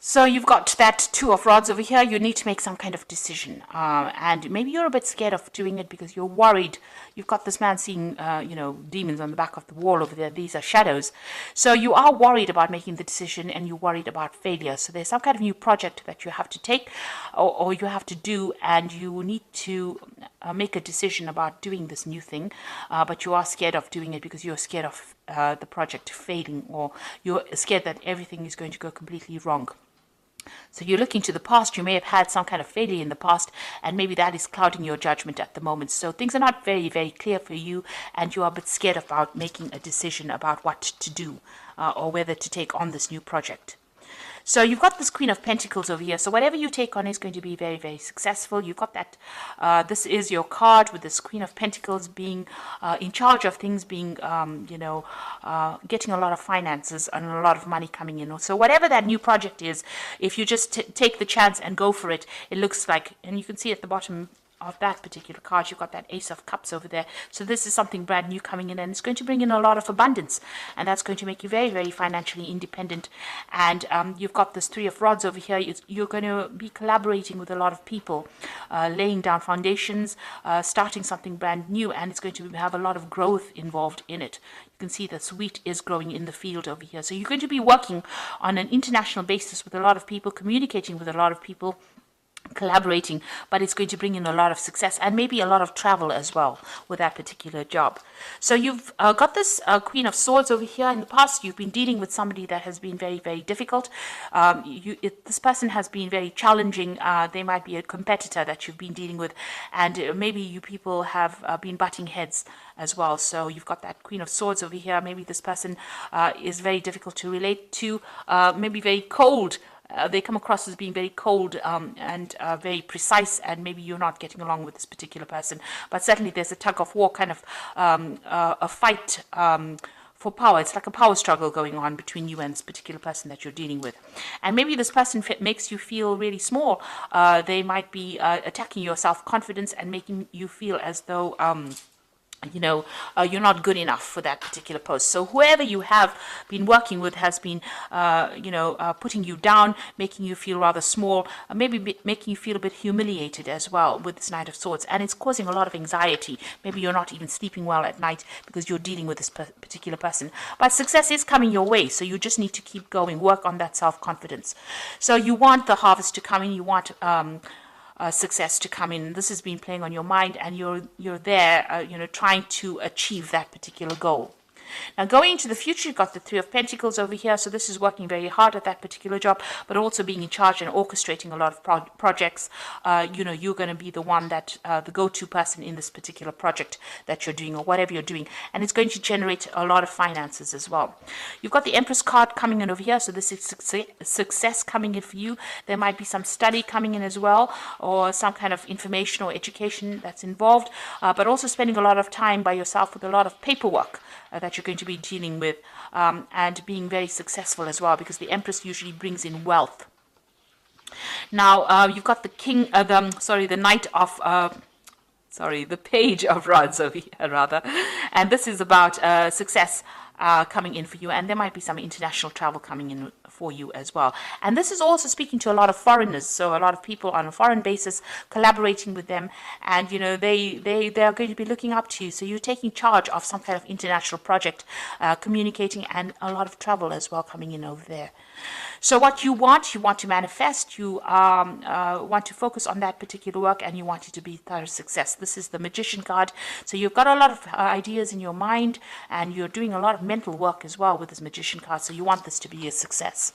So you've got that Two of Rods over here. You need to make some kind of decision, and maybe you're a bit scared of doing it because you're worried. You've got this man seeing, demons on the back of the wall over there. These are shadows. So you are worried about making the decision, and you're worried about failure. So there's some kind of new project that you have to take, or you have to do, and you need to make a decision about doing this new thing, but you are scared of doing it because you're scared of the project failing, or you're scared that everything is going to go completely wrong. So you're looking to the past. You may have had some kind of failure in the past, and maybe that is clouding your judgment at the moment. So things are not very, very clear for you, and you are a bit scared about making a decision about what to do, or whether to take on this new project. So you've got this Queen of Pentacles over here. So whatever you take on is going to be very, very successful. You've got that. This is your card with this Queen of Pentacles being in charge of things, being, getting a lot of finances and a lot of money coming in. So whatever that new project is, if you just take the chance and go for it, it looks like, and you can see at the bottom of that particular card, you've got that Ace of Cups over there. So this is something brand new coming in, and it's going to bring in a lot of abundance, and that's going to make you very, very financially independent. And you've got this Three of Rods over here. You're going to be collaborating with a lot of people, laying down foundations, starting something brand new, and it's going to have a lot of growth involved in it. You can see that wheat is growing in the field over here. So you're going to be working on an international basis with a lot of people, communicating with a lot of people, collaborating, but it's going to bring in a lot of success and maybe a lot of travel as well with that particular job. So you've got this Queen of Swords over here. In the past, you've been dealing with somebody that has been very, very difficult. This person has been very challenging. They might be a competitor that you've been dealing with, and maybe you people have been butting heads as well. So you've got that Queen of Swords over here. Maybe this person is very difficult to relate to, maybe very cold. They come across as being very cold and very precise, and maybe you're not getting along with this particular person. But certainly there's a tug of war, kind of a fight for power. It's like a power struggle going on between you and this particular person that you're dealing with. And maybe this person makes you feel really small. They might be attacking your self-confidence and making you feel as though you're not good enough for that particular post. So whoever you have been working with has been, putting you down, making you feel rather small, maybe making you feel a bit humiliated as well with this Knight of Swords. And it's causing a lot of anxiety. Maybe you're not even sleeping well at night because you're dealing with this particular person. But success is coming your way, so you just need to keep going, work on that self-confidence. So you want the harvest to come in, you want success to come in. This has been playing on your mind, and you're there, trying to achieve that particular goal. Now, going into the future, you've got the Three of Pentacles over here. So this is working very hard at that particular job, but also being in charge and orchestrating a lot of projects. You're going to be the one that, the go-to person in this particular project that you're doing, or whatever you're doing. And it's going to generate a lot of finances as well. You've got the Empress card coming in over here. So this is success coming in for you. There might be some study coming in as well, or some kind of information or education that's involved, but also spending a lot of time by yourself with a lot of paperwork that you're going to be dealing with, and being very successful as well, because the Empress usually brings in wealth. Now, you've got the the Page of Rods over here, rather, and this is about success coming in for you, and there might be some international travel coming in for you as well. And this is also speaking to a lot of foreigners, so a lot of people on a foreign basis, collaborating with them, and they are going to be looking up to you. So you're taking charge of some kind of international project, communicating, and a lot of travel as well coming in over there. So what you want to manifest, you want to focus on that particular work, and you want it to be thorough success. This is the Magician card. So you've got a lot of ideas in your mind, and you're doing a lot of mental work as well with this Magician card. So you want this to be a success.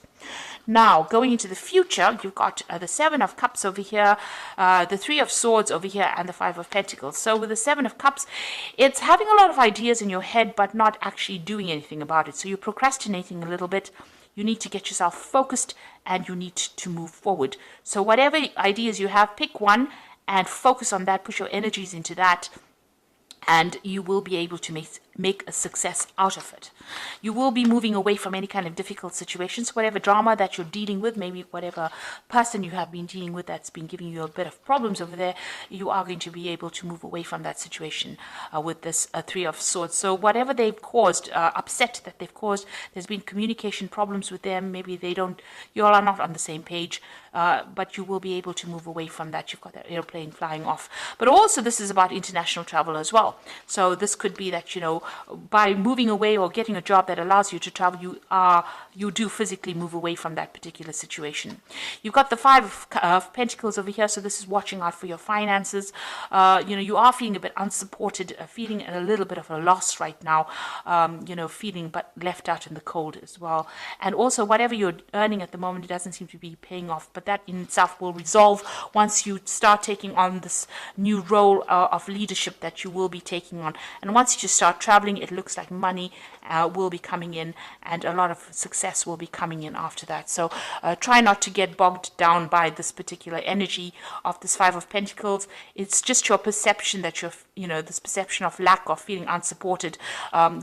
Now, going into the future, you've got the Seven of Cups over here, the Three of Swords over here, and the Five of Pentacles. So with the Seven of Cups, it's having a lot of ideas in your head, but not actually doing anything about it. So you're procrastinating a little bit. You need to get yourself focused, and you need to move forward. So whatever ideas you have, pick one and focus on that, put your energies into that, and you will be able to make a success out of it. You will be moving away from any kind of difficult situations, whatever drama that you're dealing with, maybe whatever person you have been dealing with that's been giving you a bit of problems over there, you are going to be able to move away from that situation with this Three of Swords. So whatever they've caused, upset that they've caused, there's been communication problems with them, maybe you all are not on the same page, but you will be able to move away from that. You've got that airplane flying off. But also this is about international travel as well. So this could be that, by moving away or getting a job that allows you to travel, you do physically move away from that particular situation. You've got the Five of Pentacles over here, so this is watching out for your finances. You are feeling a bit unsupported, feeling a little bit of a loss right now, feeling but left out in the cold as well. And also whatever you're earning at the moment, it doesn't seem to be paying off, but that in itself will resolve once you start taking on this new role of leadership that you will be taking on. And once you start traveling, it looks like money will be coming in, and a lot of success will be coming in after that. So try not to get bogged down by this particular energy of this Five of Pentacles. It's just your perception that this perception of lack, of feeling unsupported.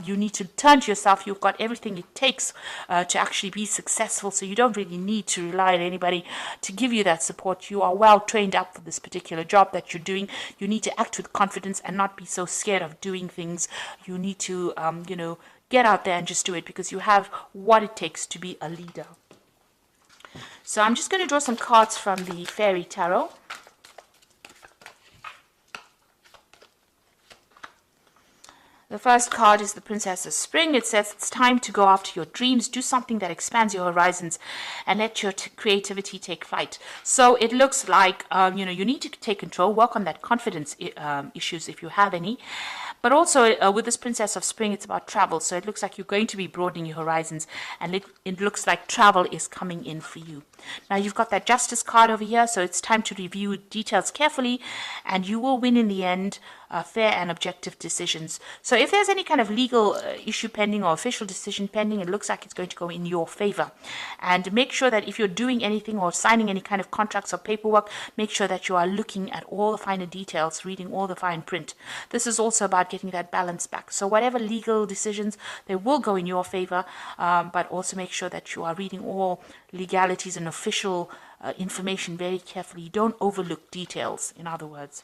You need to turn to yourself. You've got everything it takes to actually be successful, so you don't really need to rely on anybody to give you that support. You are well trained up for this particular job that you're doing. You need to act with confidence and not be so scared of doing things. You need to get out there and just do it, because you have what it takes to be a leader. So I'm just going to draw some cards from the Fairy Tarot. The first card is the Princess of Spring. It says it's time to go after your dreams, do something that expands your horizons, and let your creativity take flight. So it looks like, you need to take control, work on that confidence issues if you have any. But also with this Princess of Spring, it's about travel. So it looks like you're going to be broadening your horizons, and it looks like travel is coming in for you. Now you've got that Justice card over here, so it's time to review details carefully, and you will win in the end. Fair and objective decisions. So if there's any kind of legal issue pending or official decision pending, it looks like it's going to go in your favor. And make sure that if you're doing anything or signing any kind of contracts or paperwork, make sure that you are looking at all the finer details, reading all the fine print. This is also about getting that balance back. So whatever legal decisions, they will go in your favor, but also make sure that you are reading all legalities and official information very carefully. Don't overlook details, in other words.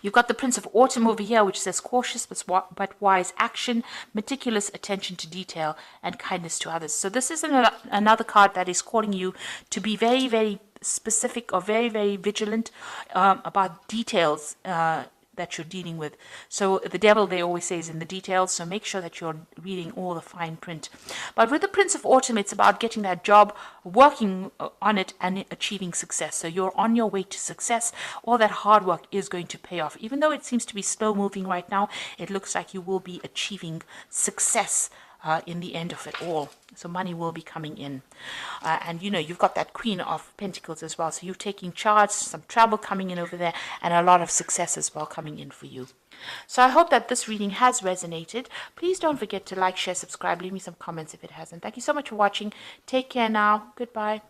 You've got the Prince of Autumn over here, which says cautious but wise action, meticulous attention to detail, and kindness to others. So this is another card that is calling you to be very, very specific or very, very vigilant about details that you're dealing with. So the devil, they always say, is in the details, so make sure that you're reading all the fine print. But with the Prince of Autumn, it's about getting that job, working on it, and achieving success. So you're on your way to success. All that hard work is going to pay off. Even though it seems to be slow moving right now, it looks like you will be achieving success in the end of it all. So money will be coming in. And you've got that Queen of Pentacles as well. So you're taking charge, some travel coming in over there, and a lot of success as well coming in for you. So I hope that this reading has resonated. Please don't forget to like, share, subscribe, leave me some comments if it hasn't. Thank you so much for watching. Take care now. Goodbye.